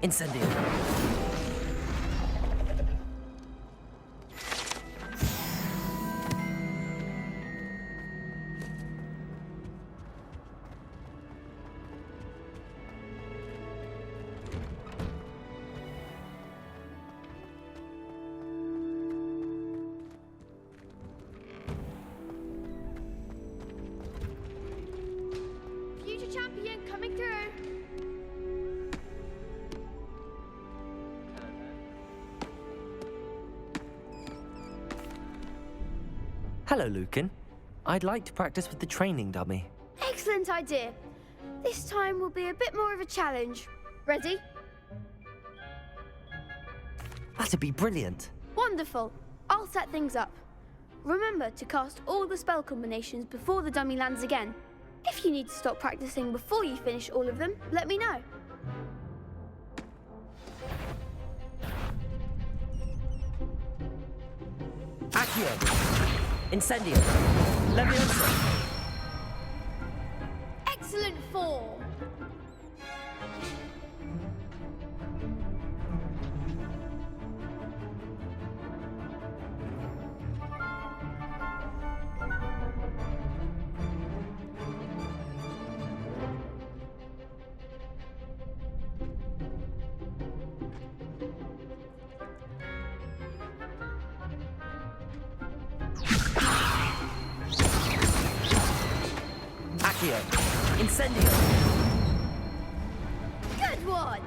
Incendio. Future champion coming through. Hello, Lucan. I'd like to practice with the training dummy. Excellent idea. This time will be a bit more of a challenge. Ready? That'd be brilliant. Wonderful. I'll set things up. Remember to cast all the spell combinations before the dummy lands again. If you need to stop practicing before you finish all of them, let me know. Accio. Incendio. Leviosa. Excellent form. Accio. Incendio. Good one.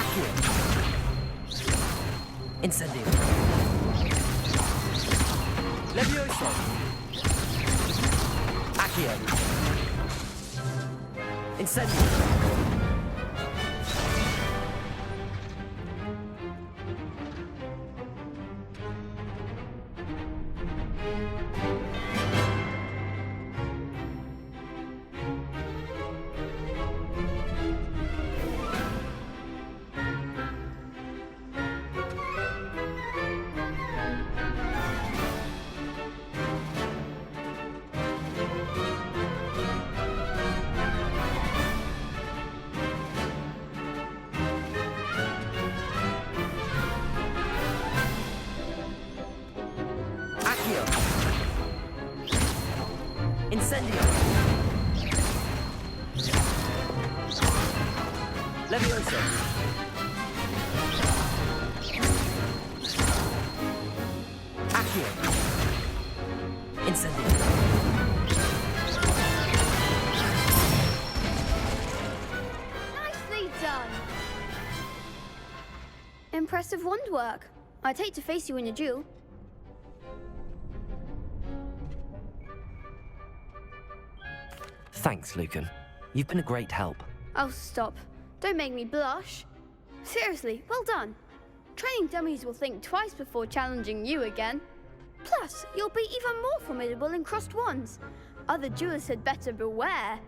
Accio. Incendio. Leviosa. Accio. Incendio. Incendio. Leviosa. Accio. Incendio. Nicely done. Impressive wand work. I'd hate to face you in a duel. Thanks, Lucan. You've been a great help. Oh, stop. Don't make me blush. Seriously, well done. Training dummies will think twice before challenging you again. Plus, you'll be even more formidable in crossed wands. Other duelists had better beware.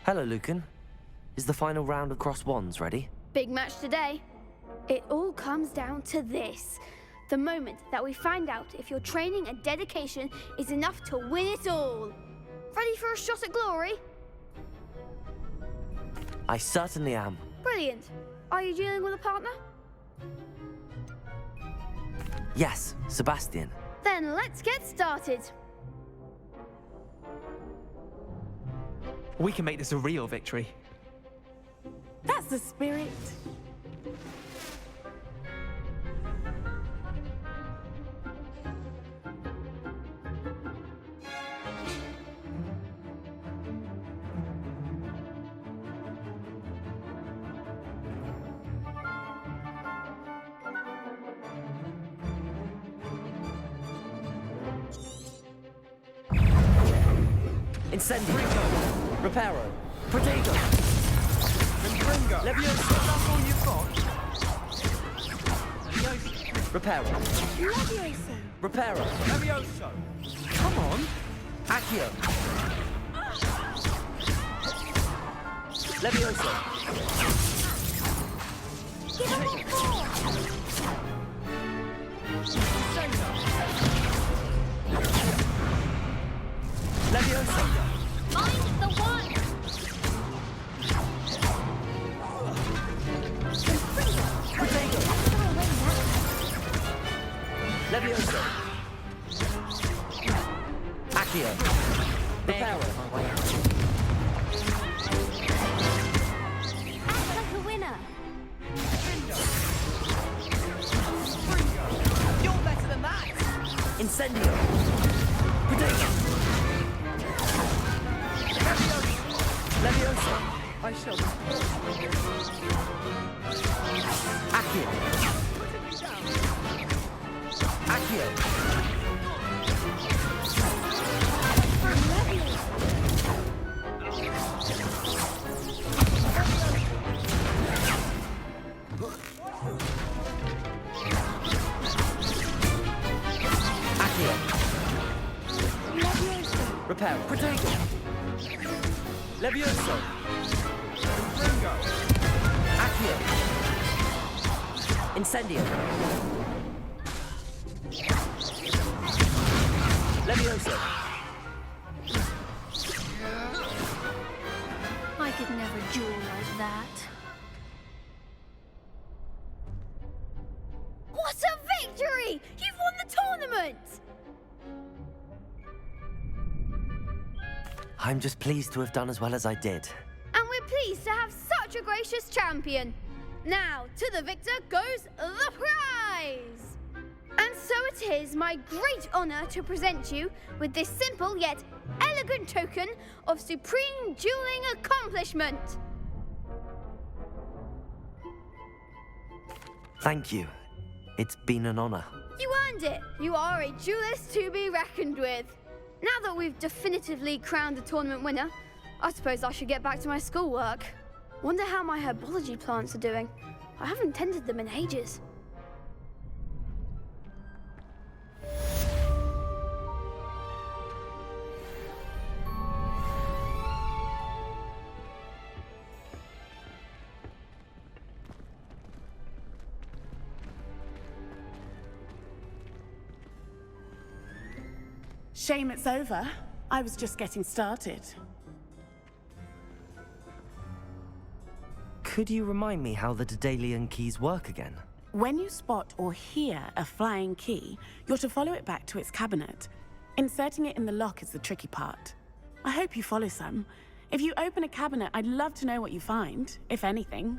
Hello, Lucan. Is the final round of crossed wands ready? Big match today. It all comes down to this. The moment that we find out if your training and dedication is enough to win it all. Ready for a shot at glory? I certainly am. Brilliant. Are you dealing with a partner? Yes, Sebastian. Then let's get started. We can make this a real victory. That's the spirit. Incendio. Reparo. Protego. Ringo. Leviosa. That's all you've got? Reparo. Leviosa. Reparo. Levioso. Come on. Accio. Levioso! Give him a call! Levioso! Mind the one! Levioso! Accio! Reparo! Act like a winner! You're better than that. Incendio! Protego! Levioso! I shall. Accio! Accio! Accio! Reparo! Protego! Levioso! Accio! Incendio! Levioso! I could never duel like that. What a victory! You've won the tournament! I'm just pleased to have done as well as I did. And we're pleased to have such a gracious champion. Now, to the victor goes the prize! And so it is my great honor to present you with this simple yet elegant token of supreme dueling accomplishment. Thank you. It's been an honor. You earned it. You are a duelist to be reckoned with. Now that we've definitively crowned the tournament winner, I suppose I should get back to my schoolwork. Wonder how my herbology plants are doing. I haven't tended them in ages. Shame it's over. I was just getting started. Could you remind me how the Daedalian keys work again? When you spot or hear a flying key, you're to follow it back to its cabinet. Inserting it in the lock is the tricky part. I hope you follow some. If you open a cabinet, I'd love to know what you find, if anything.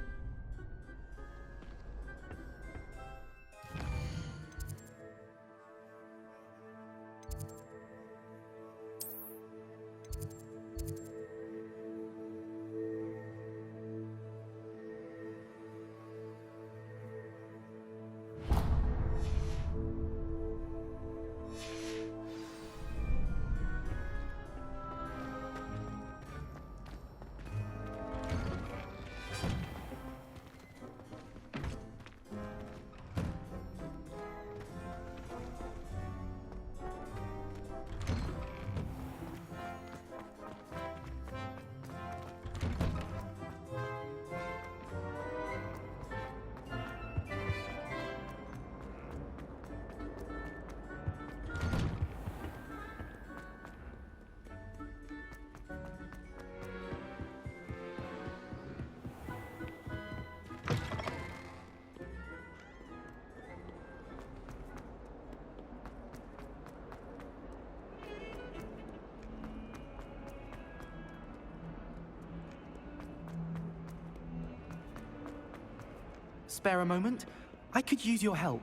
Spare a moment? I could use your help.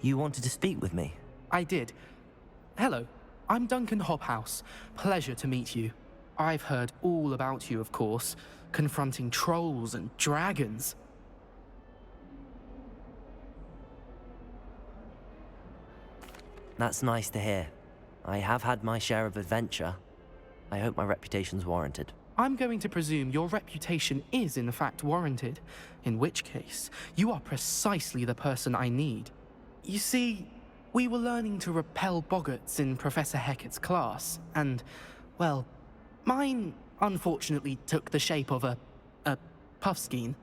You wanted to speak with me? I did. Hello, I'm Duncan Hobhouse. Pleasure to meet you. I've heard all about you, of course, confronting trolls and dragons. That's nice to hear. I have had my share of adventure. I hope my reputation's warranted. I'm going to presume your reputation is in fact warranted, in which case, you are precisely the person I need. You see, we were learning to repel boggarts in Professor Hecat's class, and, well, mine unfortunately took the shape of a puffskein.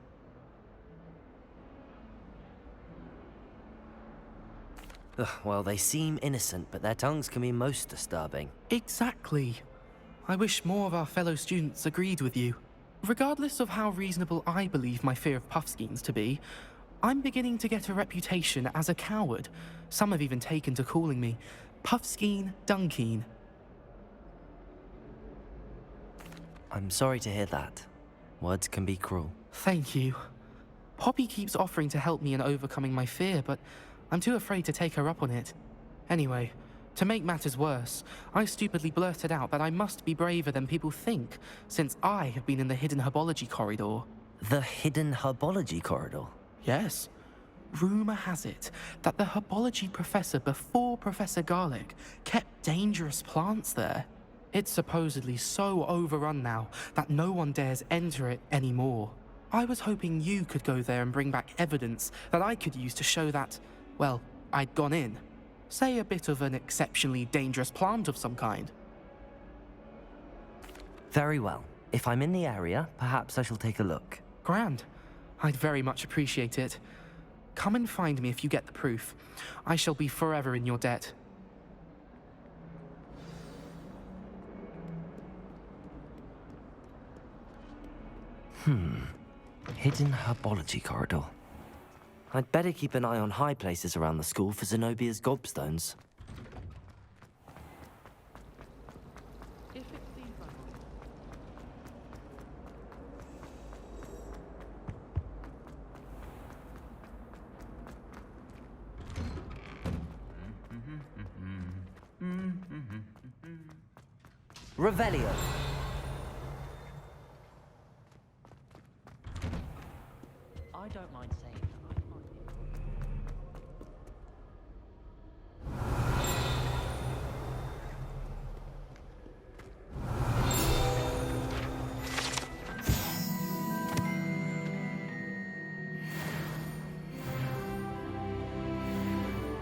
Ugh, well, they seem innocent, but their tongues can be most disturbing. Exactly. I wish more of our fellow students agreed with you. Regardless of how reasonable I believe my fear of puffskeins to be, I'm beginning to get a reputation as a coward. Some have even taken to calling me Puffskeen Dunkeen. I'm sorry to hear that. Words can be cruel. Thank you. Poppy keeps offering to help me in overcoming my fear, but I'm too afraid to take her up on it. Anyway, to make matters worse, I stupidly blurted out that I must be braver than people think, since I have been in the hidden herbology corridor. The hidden herbology corridor? Yes. Rumor has it that the herbology professor before Professor Garlic kept dangerous plants there. It's supposedly so overrun now that no one dares enter it anymore. I was hoping you could go there and bring back evidence that I could use to show that, well, I'd gone in. Say a bit of an exceptionally dangerous plant of some kind. Very well. If I'm in the area, perhaps I shall take a look. Grand. I'd very much appreciate it. Come and find me if you get the proof. I shall be forever in your debt. Hidden herbology corridor. I'd better keep an eye on high places around the school for Zenobia's gobstones. Revelio. I don't mind saying that I find it.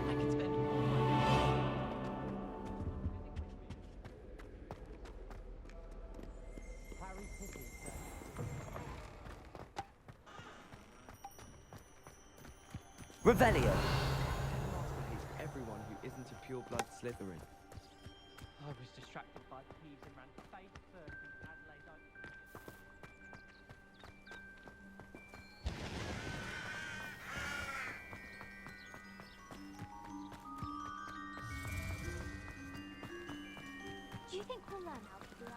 I can spend all my Harry Potter. Revelio. Hates everyone who isn't a pure-blood Slytherin. I was distracted by thieves and ran face first into Adelaide's own. Do you think we'll learn how to do that?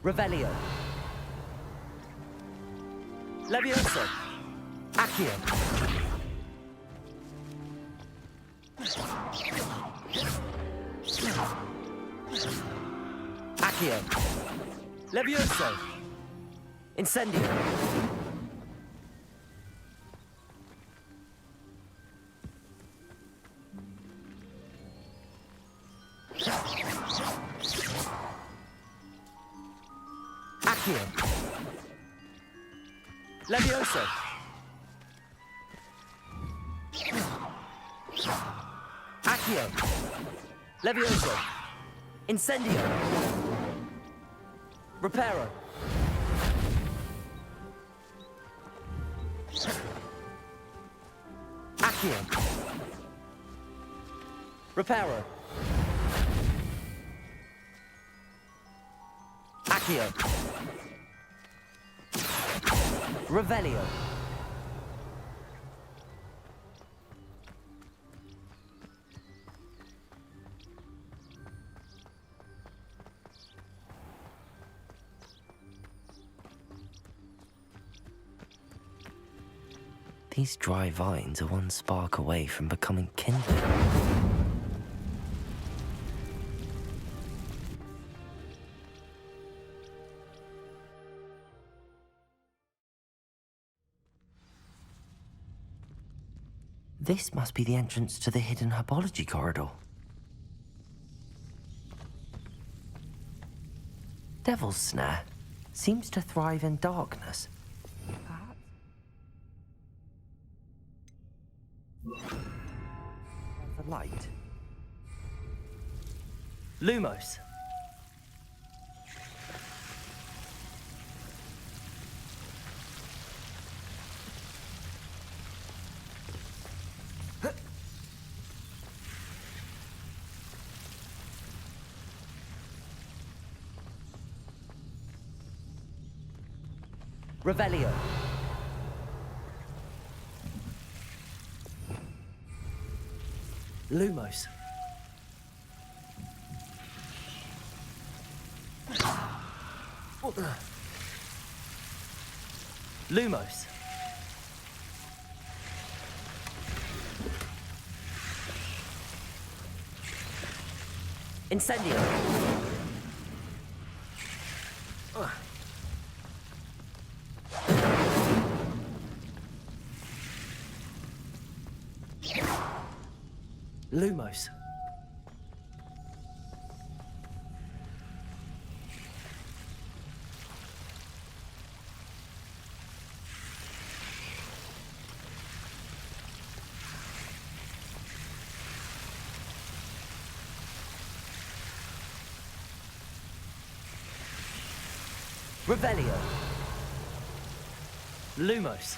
Revelio. Levioso. Accio. Accio. Levioso. Incendio. Accio. Levioso. Accio. Levioso. Incendio. Reparo. Accio. Reparo. Accio. Revelio. These dry vines are one spark away from becoming kindled. This must be the entrance to the hidden herbology corridor. Devil's Snare seems to thrive in darkness. Perhaps? The light. Lumos. Revelio. Lumos. Lumos. Incendio. Lumos. Revelio. Lumos.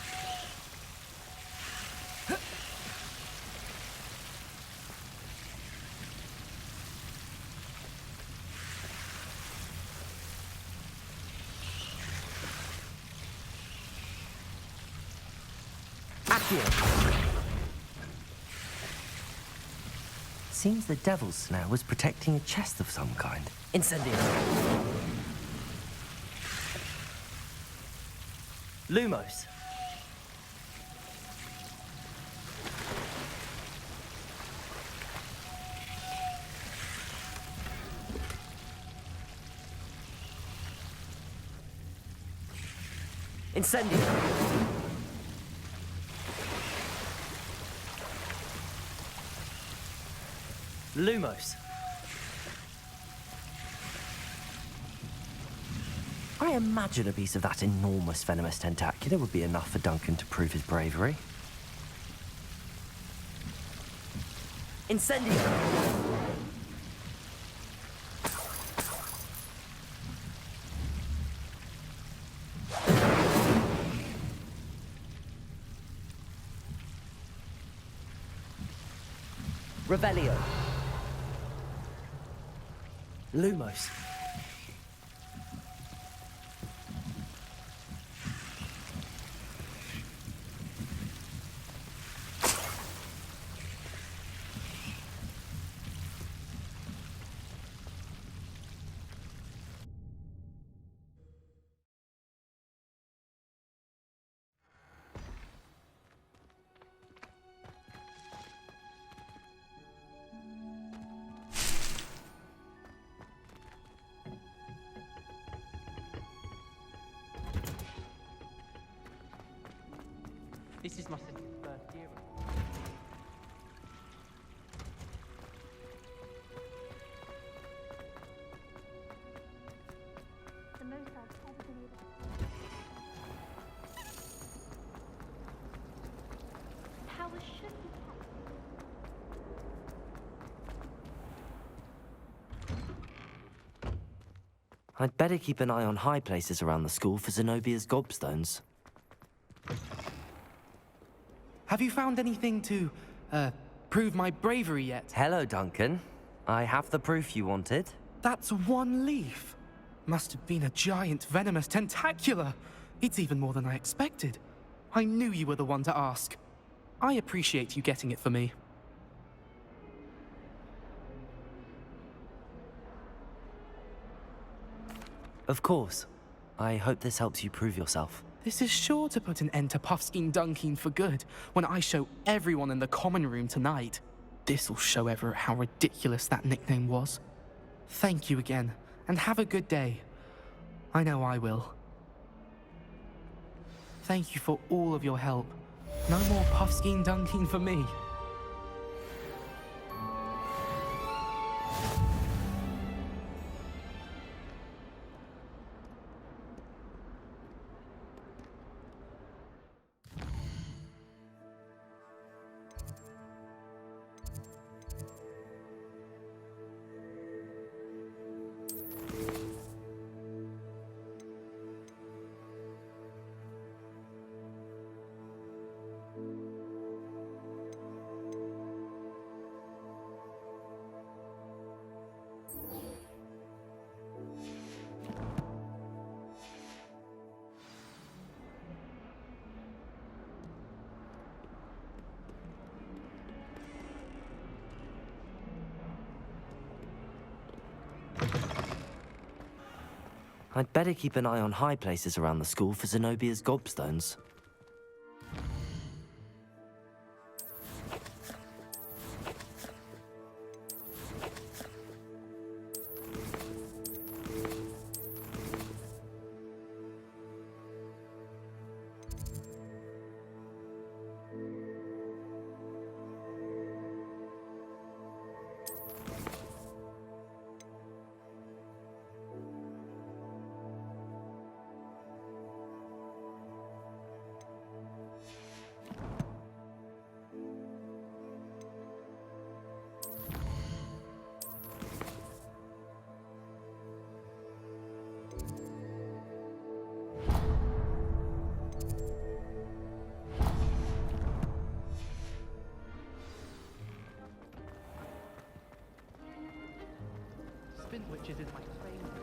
Seems the Devil's Snare was protecting a chest of some kind. Incendio. Lumos. Incendio. Lumos. I imagine a piece of that enormous venomous tentacular would be enough for Duncan to prove his bravery. Incendio. Revelio. Lumos. This is my sister's first year. The most I've ever been able to. How was should be I'd better keep an eye on high places around the school for Zenobia's gobstones. Have you found anything to, prove my bravery yet? Hello, Duncan. I have the proof you wanted. That's one leaf. Must have been a giant venomous tentacula. It's even more than I expected. I knew you were the one to ask. I appreciate you getting it for me. Of course. I hope this helps you prove yourself. This is sure to put an end to Puffskein Dunkeen for good when I show everyone in the common room tonight. This'll show Everett how ridiculous that nickname was. Thank you again, and have a good day. I know I will. Thank you for all of your help. No more Puffskein Dunkeen for me. I'd better keep an eye on high places around the school for Zenobia's gobstones. Spin witches is my favourite.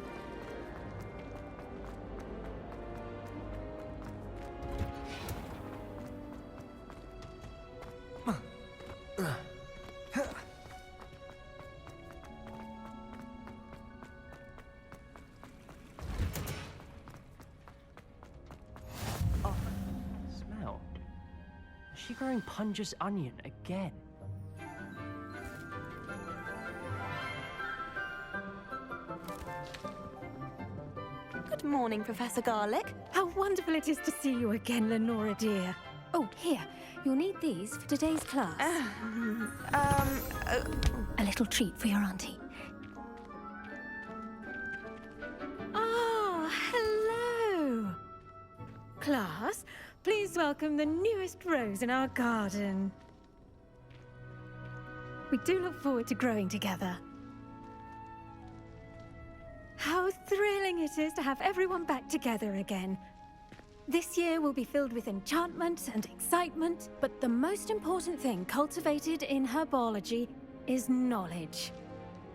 Oh, smell. Is she growing Punja's onion again? Good morning, Professor Garlick. How wonderful it is to see you again, Lenora dear. Oh, here. You'll need these for today's class. A little treat for your auntie. Ah, hello. Class, please welcome the newest rose in our garden. We do look forward to growing together. How thrilling it is to have everyone back together again. This year will be filled with enchantment and excitement, but the most important thing cultivated in herbology is knowledge.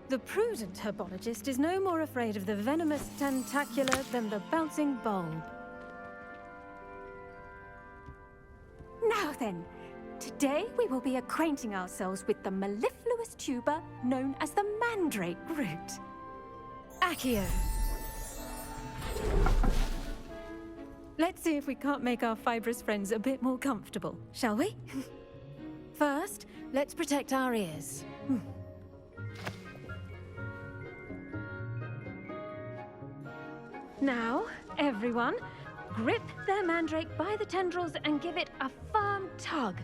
The prudent herbologist is no more afraid of the venomous tentacular than the bouncing bulb. Now then, today we will be acquainting ourselves with the mellifluous tuber known as the mandrake root. Accio. Let's see if we can't make our fibrous friends a bit more comfortable, shall we? First, let's protect our ears. Now, everyone, grip their mandrake by the tendrils and give it a firm tug.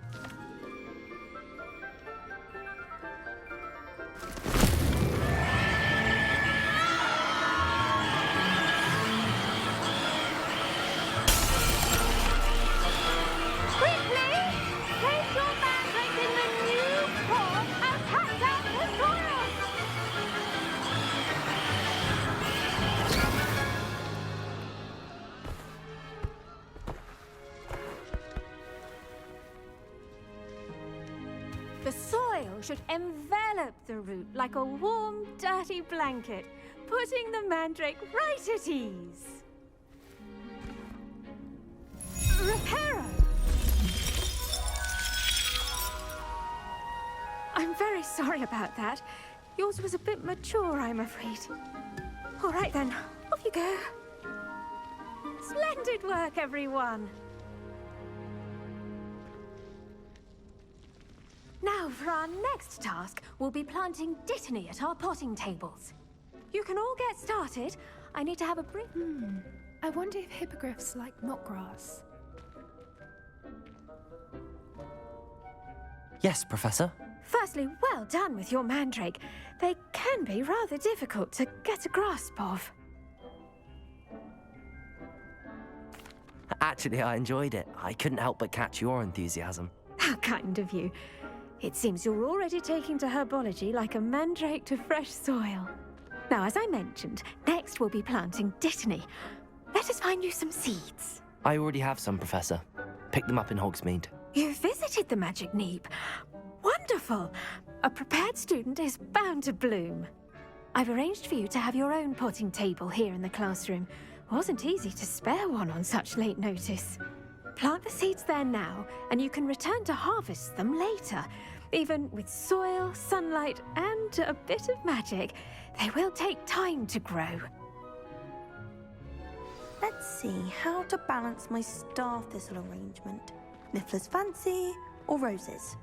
The soil should envelop the root like a warm, dirty blanket, putting the mandrake right at ease. Reparo! I'm very sorry about that. Yours was a bit mature, I'm afraid. All right then, off you go. Splendid work, everyone. Now, for our next task, we'll be planting Dittany at our potting tables. You can all get started. I need to have a brief... I wonder if hippogriffs like knotgrass. Yes, Professor. Firstly, well done with your mandrake. They can be rather difficult to get a grasp of. Actually, I enjoyed it. I couldn't help but catch your enthusiasm. How kind of you. It seems you're already taking to herbology like a mandrake to fresh soil. Now, as I mentioned, next we'll be planting Dittany. Let us find you some seeds. I already have some, Professor. Picked them up in Hogsmeade. You visited the Magic Neep. Wonderful! A prepared student is bound to bloom. I've arranged for you to have your own potting table here in the classroom. Wasn't easy to spare one on such late notice. Plant the seeds there now, and you can return to harvest them later. Even with soil, sunlight, and a bit of magic, they will take time to grow. see how to balance my star thistle arrangement. Niffler's fancy or roses?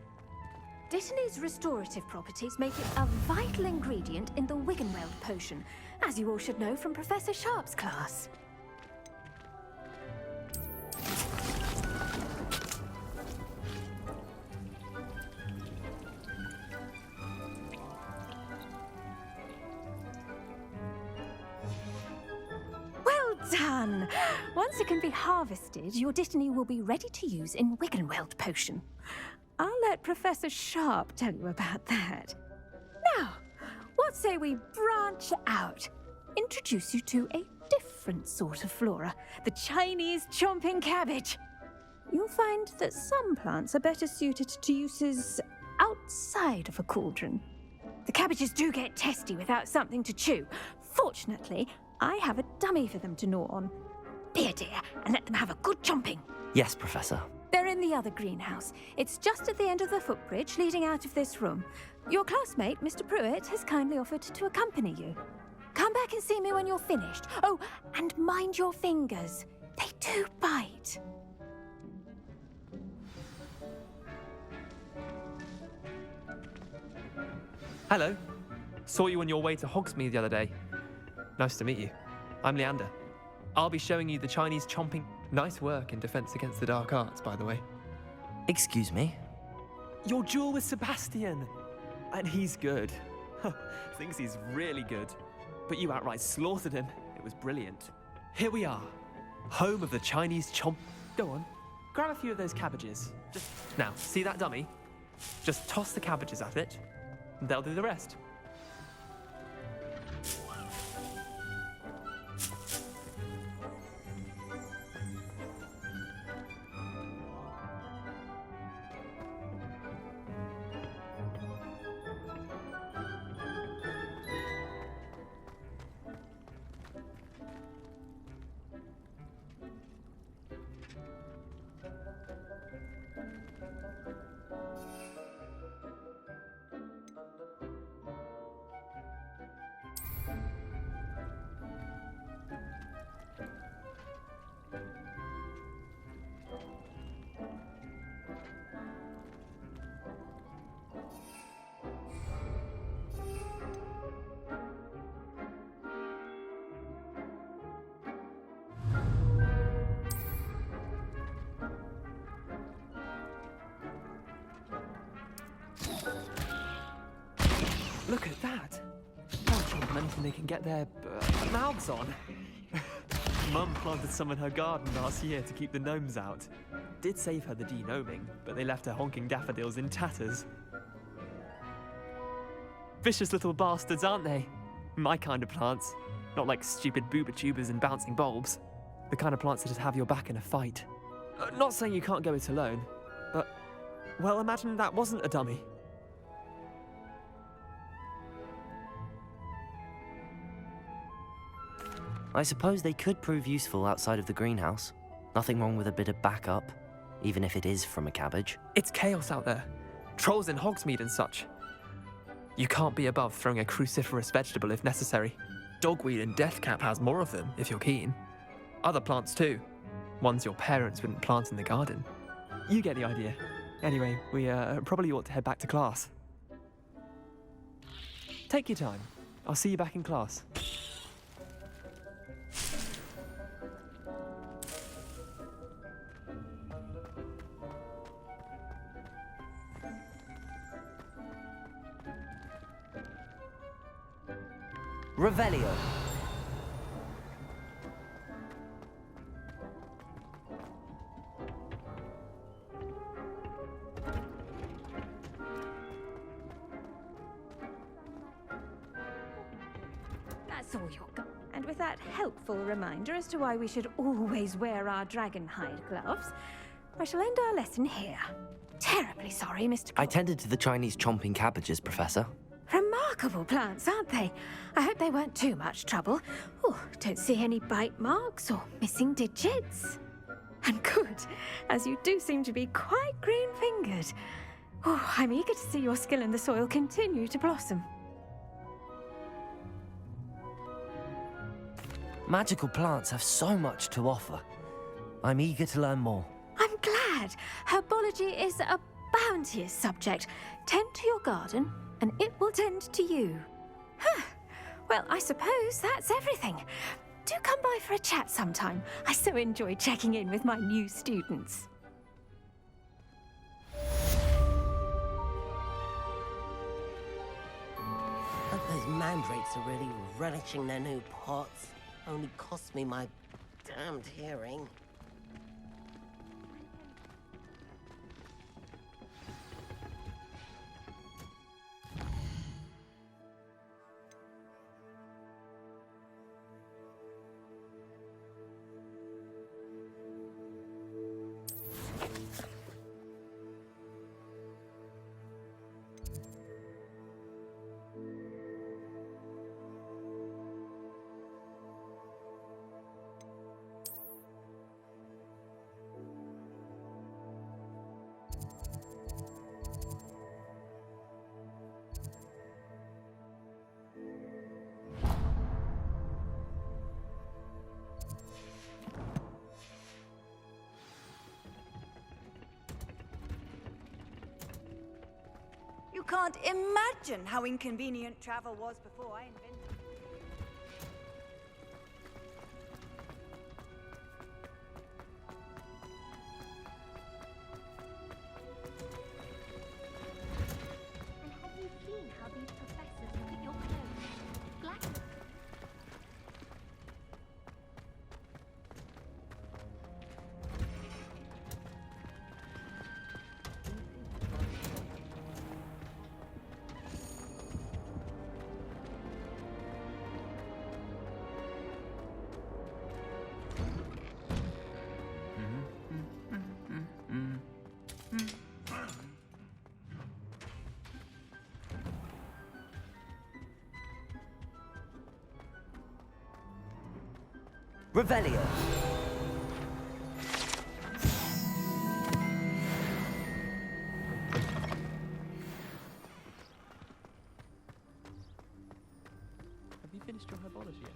Dittany's restorative properties make it a vital ingredient in the Wiggenweld potion, as you all should know from Professor Sharp's class. Well done! Once it can be harvested, your Dittany will be ready to use in Wiggenweld potion. I'll let Professor Sharp tell you about that. Now, what say we branch out? Introduce you to a different sort of flora, the Chinese chomping cabbage. You'll find that some plants are better suited to uses outside of a cauldron. The cabbages do get testy without something to chew. Fortunately, I have a dummy for them to gnaw on. Be a dear and let them have a good chomping. Yes, Professor. They're in the other greenhouse. It's just at the end of the footbridge leading out of this room. Your classmate, Mr. Pruitt, has kindly offered to accompany you. Come back and see me when you're finished. Oh, and mind your fingers. They do bite. Hello. Saw you on your way to Hogsmeade the other day. Nice to meet you. I'm Leander. I'll be showing you the Chinese chomping. Nice work in Defense Against the Dark Arts, by the way. Excuse me? Your duel with Sebastian! And he's good. Thinks he's really good. But you outright slaughtered him. It was brilliant. Here we are. Home of the Chinese chomp. Go on. Grab a few of those cabbages. Now, see that dummy? Just toss the cabbages at it, and they'll do the rest. Look at that! Can't give them anything they can get their mouths on. Mum planted some in her garden last year to keep the gnomes out. Did save her the de-gnoming, but they left her honking daffodils in tatters. Vicious little bastards, aren't they? My kind of plants. Not like stupid booba tubers and bouncing bulbs. The kind of plants that just have your back in a fight. Not saying you can't go it alone, but, well, imagine that wasn't a dummy. I suppose they could prove useful outside of the greenhouse. Nothing wrong with a bit of backup, even if it is from a cabbage. It's chaos out there. Trolls in Hogsmeade and such. You can't be above throwing a cruciferous vegetable if necessary. Dogweed and deathcap has more of them, if you're keen. Other plants too. Ones your parents wouldn't plant in the garden. You get the idea. Anyway, we probably ought to head back to class. Take your time. I'll see you back in class. Revelio. That's all you're got. And with that helpful reminder as to why we should always wear our dragon hide gloves, I shall end our lesson here. Terribly sorry, Mr. I tended to the Chinese chomping cabbages, Professor. Remarkable plants, aren't they? I hope they weren't too much trouble. Oh, don't see any bite marks or missing digits. And good, as you do seem to be quite green-fingered. Oh, I'm eager to see your skill in the soil continue to blossom. Magical plants have so much to offer. I'm eager to learn more. I'm glad. Herbology is a bounteous subject. Tend to your garden, and it will tend to you. Huh. Well, I suppose that's everything. Do come by for a chat sometime. I so enjoy checking in with my new students. Those mandrakes are really relishing their new pots. Only cost me my damned hearing. You can't imagine how inconvenient travel was before I invented it. And have you seen how these professors look at your clothes? Black. Revelio. Have you finished your herbology yet?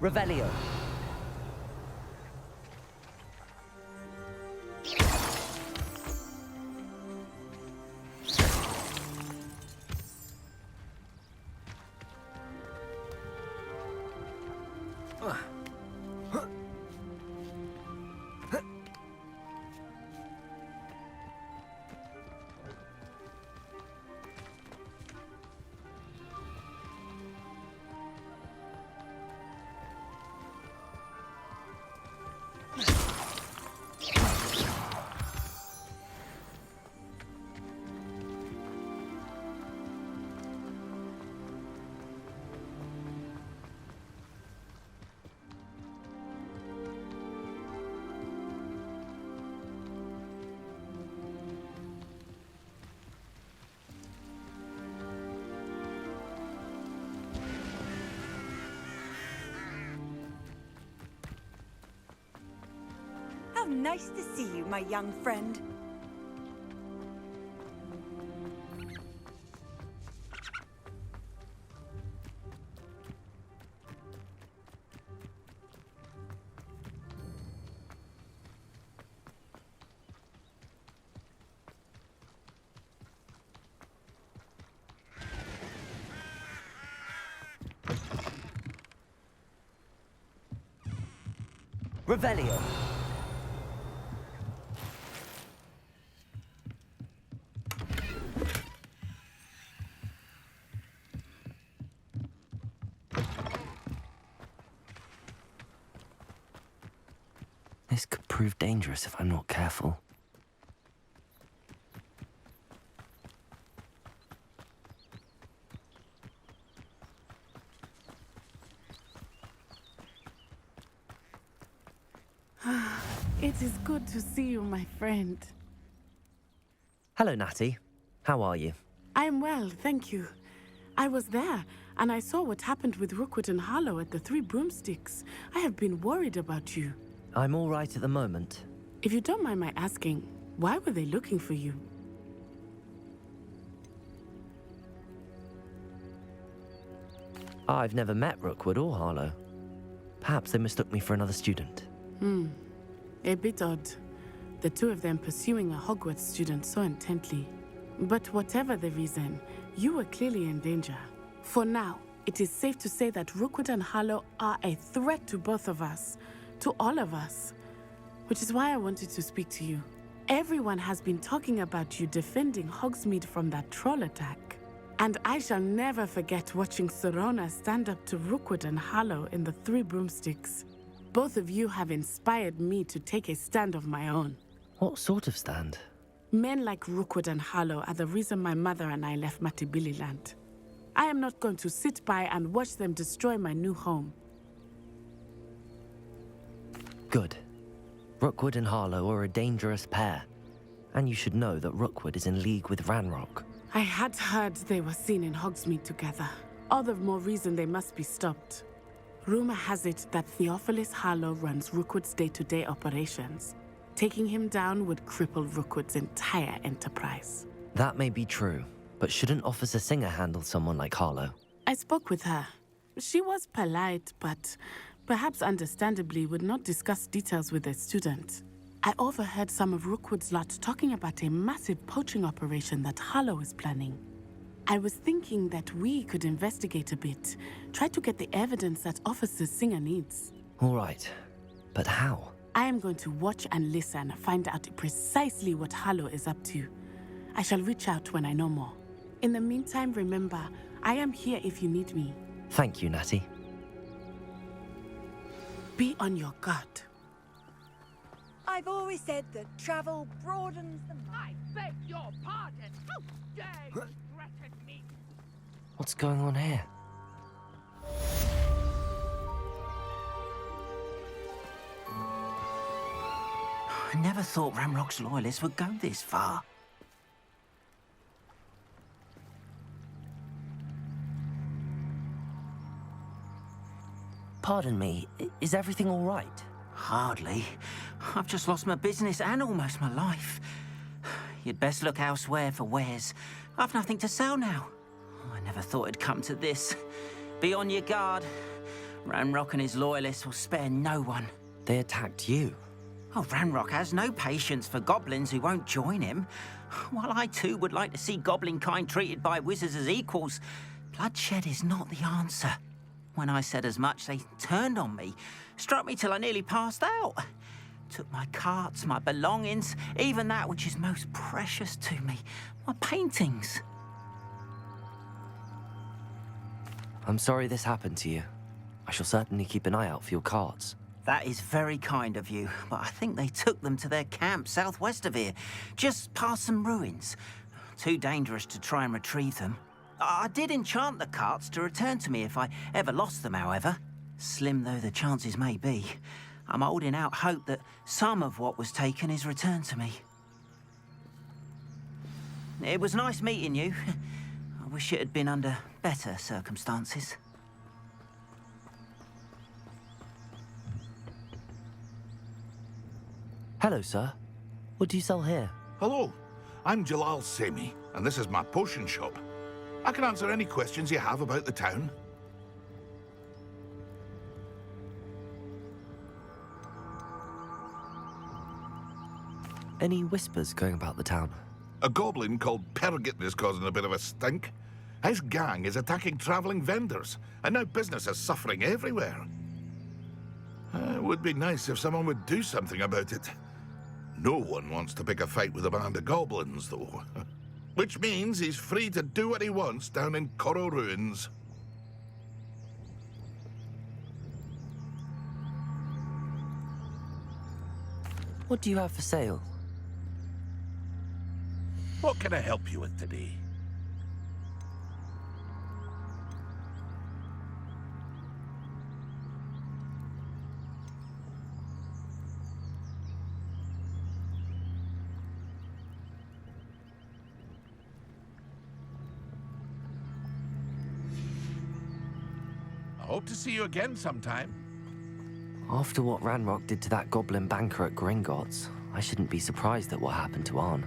Revelio. How nice to see you, my young friend. Revelio. This could prove dangerous if I'm not careful. It is good to see you, my friend. Hello, Natty. How are you? I am well, thank you. I was there, and I saw what happened with Rookwood and Harlow at the Three Broomsticks. I have been worried about you. I'm all right at the moment. If you don't mind my asking, why were they looking for you? I've never met Rookwood or Harlow. Perhaps they mistook me for another student. A bit odd. The two of them pursuing a Hogwarts student so intently. But whatever the reason, you were clearly in danger. For now, it is safe to say that Rookwood and Harlow are a threat to both of us. To all of us. Which is why I wanted to speak to you. Everyone has been talking about you defending Hogsmeade from that troll attack. And I shall never forget watching Sorona stand up to Rookwood and Harlow in the Three Broomsticks. Both of you have inspired me to take a stand of my own. What sort of stand? Men like Rookwood and Harlow are the reason my mother and I left Matabeleland. I am not going to sit by and watch them destroy my new home. Good. Rookwood and Harlow are a dangerous pair. And you should know that Rookwood is in league with Ranrock. I had heard they were seen in Hogsmeade together. All the more reason they must be stopped. Rumor has it that Theophilus Harlow runs Rookwood's day-to-day operations. Taking him down would cripple Rookwood's entire enterprise. That may be true, but shouldn't Officer Singer handle someone like Harlow? I spoke with her. She was polite, but perhaps understandably would not discuss details with a student. I overheard some of Rookwood's lot talking about a massive poaching operation that Harlow is planning. I was thinking that we could investigate a bit, try to get the evidence that Officer Singer needs. All right, but how? I am going to watch and listen, find out precisely what Harlow is up to. I shall reach out when I know more. In the meantime, remember, I am here if you need me. Thank you, Natty. Be on your guard. I've always said that travel broadens the mind. I beg your pardon. How dare you threaten me? What's going on here? I never thought Ranrock's loyalists would go this far. Pardon me, is everything all right? Hardly. I've just lost my business and almost my life. You'd best look elsewhere for wares. I've nothing to sell now. I never thought it'd come to this. Be on your guard. Ranrock and his loyalists will spare no one. They attacked you. Oh, Ranrock has no patience for goblins who won't join him. While I too would like to see goblin kind treated by wizards as equals, bloodshed is not the answer. When I said as much, they turned on me, struck me till I nearly passed out. Took my carts, my belongings, even that which is most precious to me, my paintings. I'm sorry this happened to you. I shall certainly keep an eye out for your carts. That is very kind of you, but I think they took them to their camp southwest of here, just past some ruins. Too dangerous to try and retrieve them. I did enchant the carts to return to me if I ever lost them, however. Slim though the chances may be, I'm holding out hope that some of what was taken is returned to me. It was nice meeting you. I wish it had been under better circumstances. Hello, sir. What do you sell here? Hello, I'm Jalal Semi, and this is my potion shop. I can answer any questions you have about the town. Any whispers going about the town? A goblin called Pergit is causing a bit of a stink. His gang is attacking travelling vendors, and now business is suffering everywhere. It would be nice if someone would do something about it. No one wants to pick a fight with a band of goblins, though. Which means he's free to do what he wants down in Coral Ruins. What do you have for sale? What can I help you with today? I hope to see you again sometime. After what Ranrock did to that goblin banker at Gringotts, I shouldn't be surprised at what happened to Arn.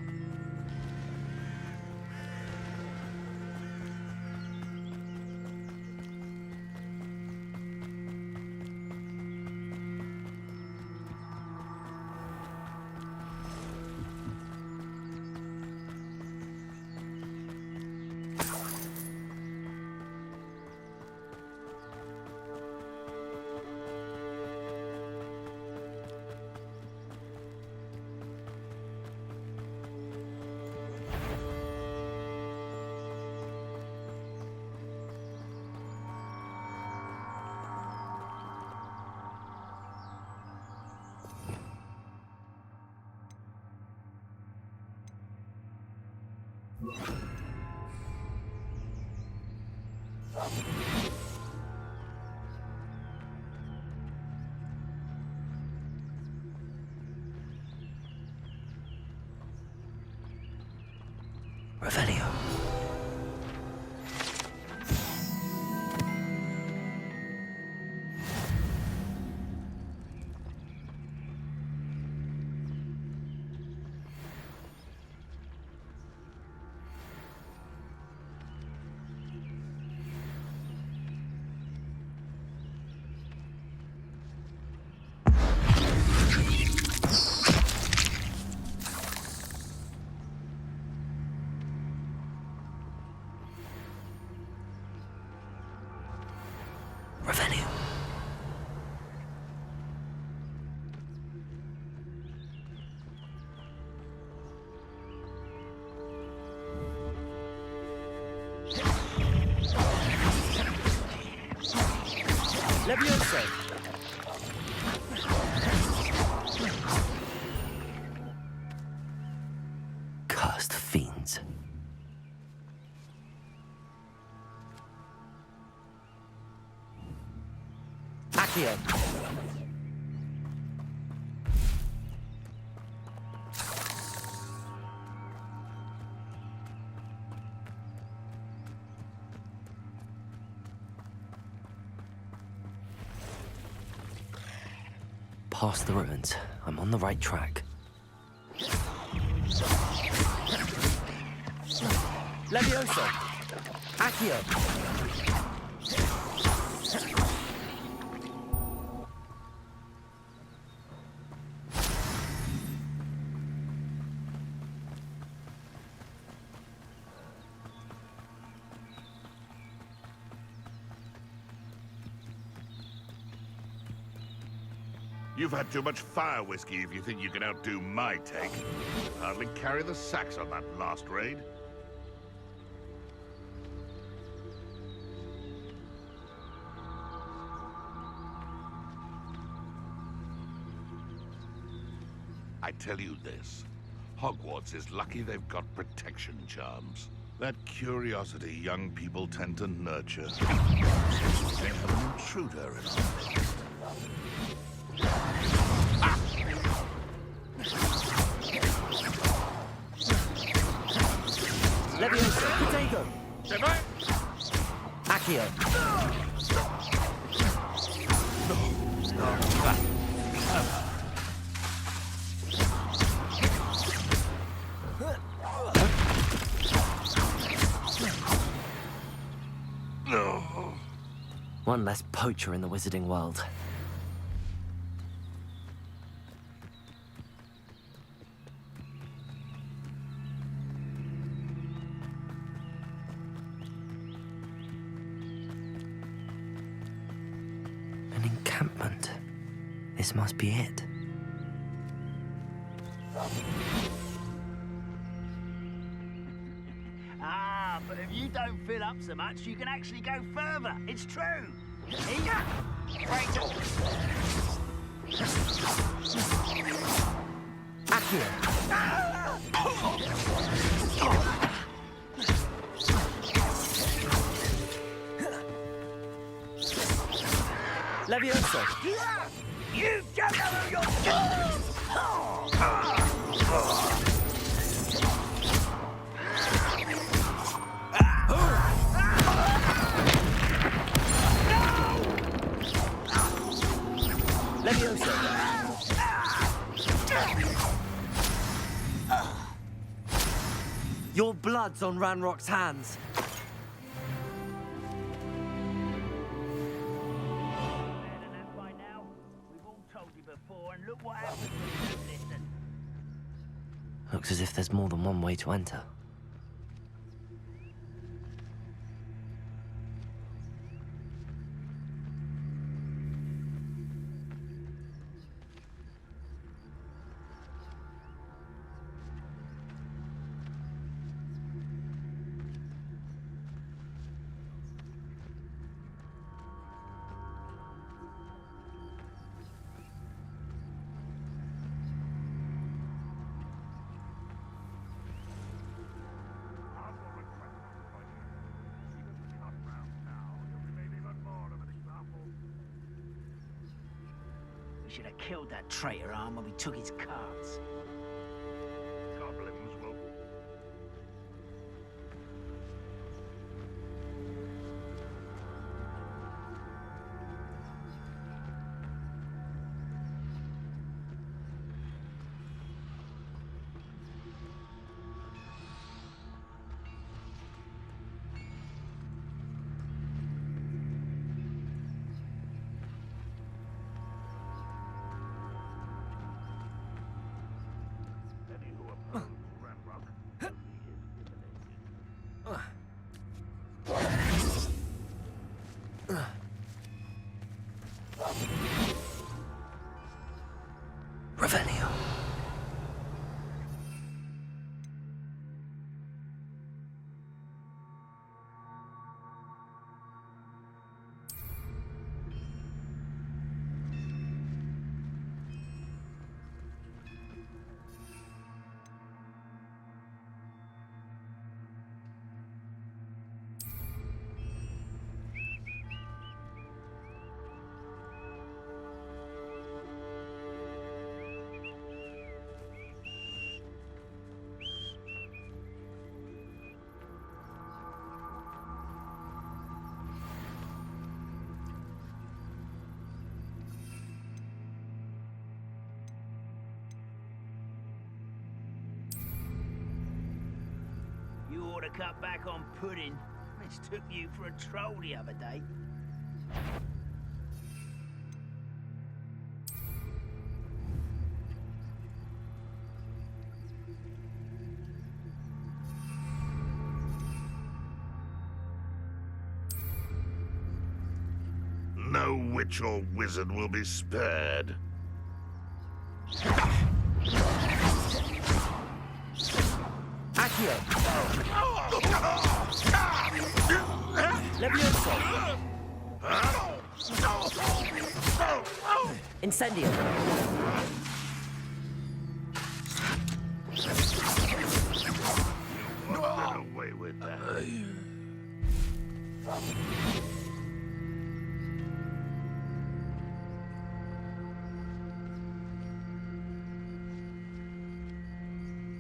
Revelio. Levioso! Cursed fiends. Accio. Past the ruins. I'm on the right track. Levioso! Accio. You've had too much fire whiskey if you think you can outdo my take. Hardly carry the sacks on that last raid. I tell you this, Hogwarts is lucky they've got protection charms. That curiosity young people tend to nurture. They have an intruder in our midst. Levioso. Potato! Accio. One less poacher in the wizarding world. An encampment. This must be it. Ah, but if you don't fill up so much, you can actually go further. It's true. Here, right. Levioso! You don't know who you're... Levioso! Your blood's on Ranrock's hands. By now, we've all told you before, and look what happens when you don't listen. Looks as if there's more than one way to enter. We should have killed that traitor arm when we took his cards. Goblins will... Revelio. You ought to cut back on pudding. Mistook you for a troll the other day. No witch or wizard will be spared. Accio! Levioso! Incendio! Get away with that.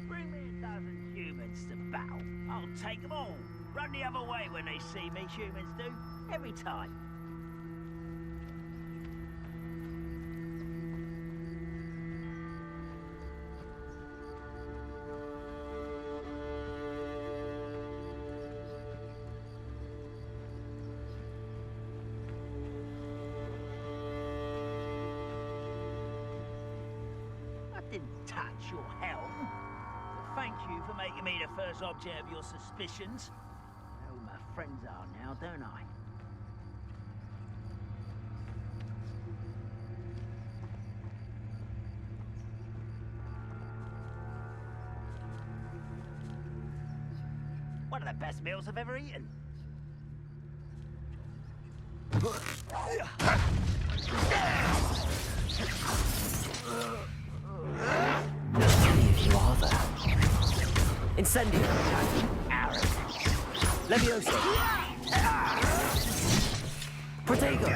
Bring me a dozen humans to battle. I'll take them all. Run the other way when they see me, humans do. Every time. I didn't touch your helm. But thank you for making me the first object of your suspicions. I know who my friends are now, don't I? One of the best meals I've ever eaten. Incendio. Levioso. Protego.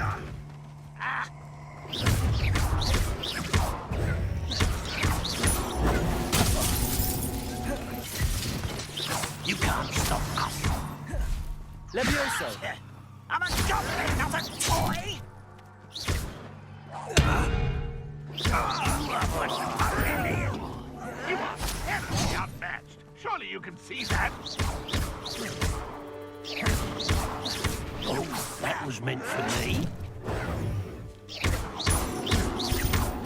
You can't stop us. Levioso. I'm a goblin, not a toy! You are heavily outmatched. Surely you can see that. Oh, that was meant for me.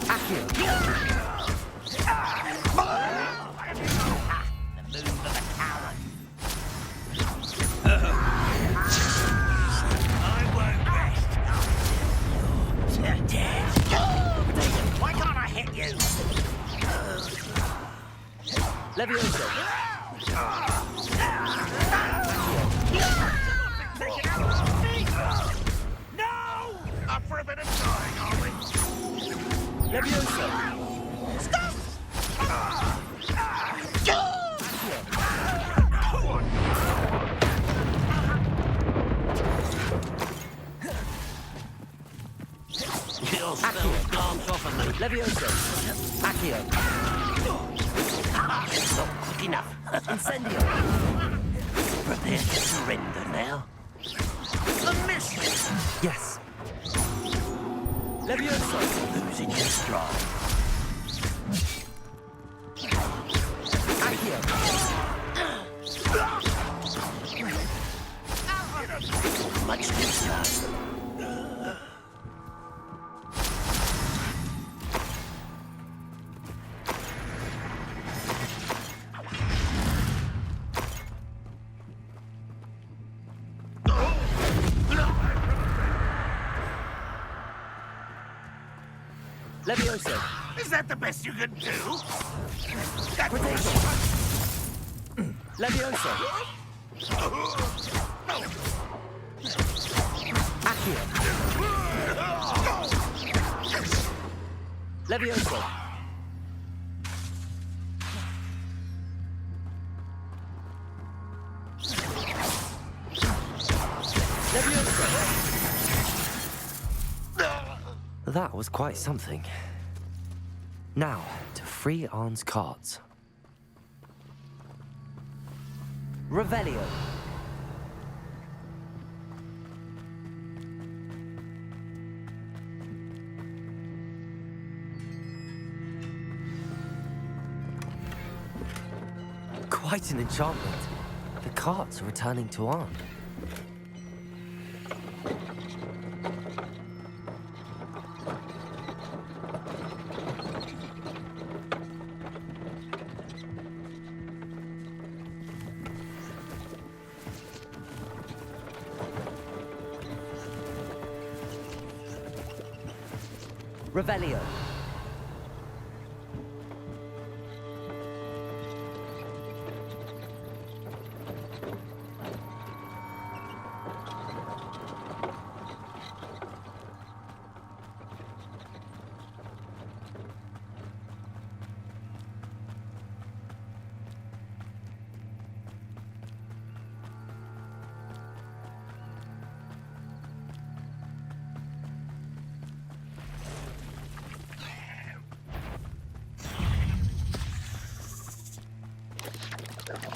Accio. The move of a coward. I won't rest. You're dead. Why can't I hit you? Levioso. No! Up for a bit of trying, are we? Levioso. Stop! Your spells glance off of me. Levioso. Accio. Not quick enough. Incendio. Prepare to surrender now. The mist! Yes. Levioso. Losing your stride. Accio. Much too slow. Levioso. Is that the best you can do? Protego. Levioso. Accio. Levioso. Levioso. That was quite something. Now, to free Arn's cards. Revelio. Quite an enchantment. The cards are returning to Arn. Revelio.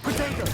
Protego.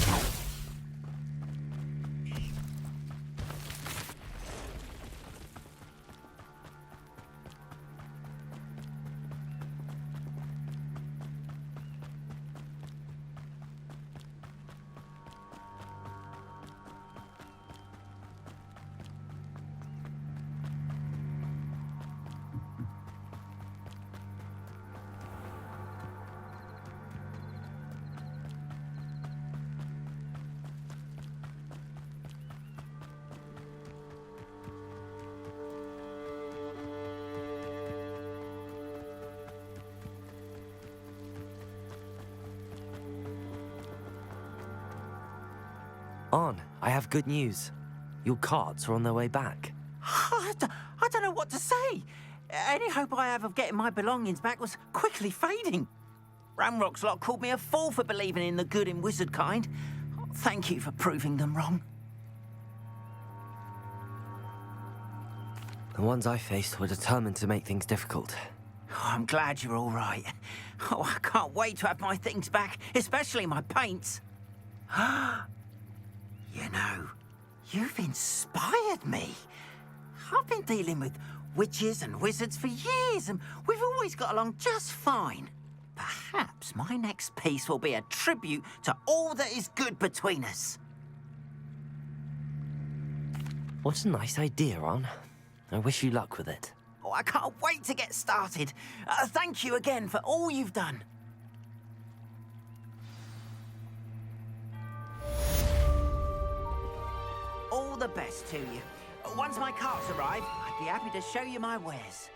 Arn, I have good news. Your cards are on their way back. I don't know what to say. Any hope I have of getting my belongings back was quickly fading. Ramrock's lot called me a fool for believing in the good in wizard kind. Thank you for proving them wrong. The ones I faced were determined to make things difficult. Oh, I'm glad you're all right. Oh, I can't wait to have my things back, especially my paints. You know, you've inspired me. I've been dealing with witches and wizards for years, and we've always got along just fine. Perhaps my next piece will be a tribute to all that is good between us. What a nice idea, Ron. I wish you luck with it. Oh, I can't wait to get started. Thank you again for all you've done. All the best to you. Once my carts arrive, I'd be happy to show you my wares.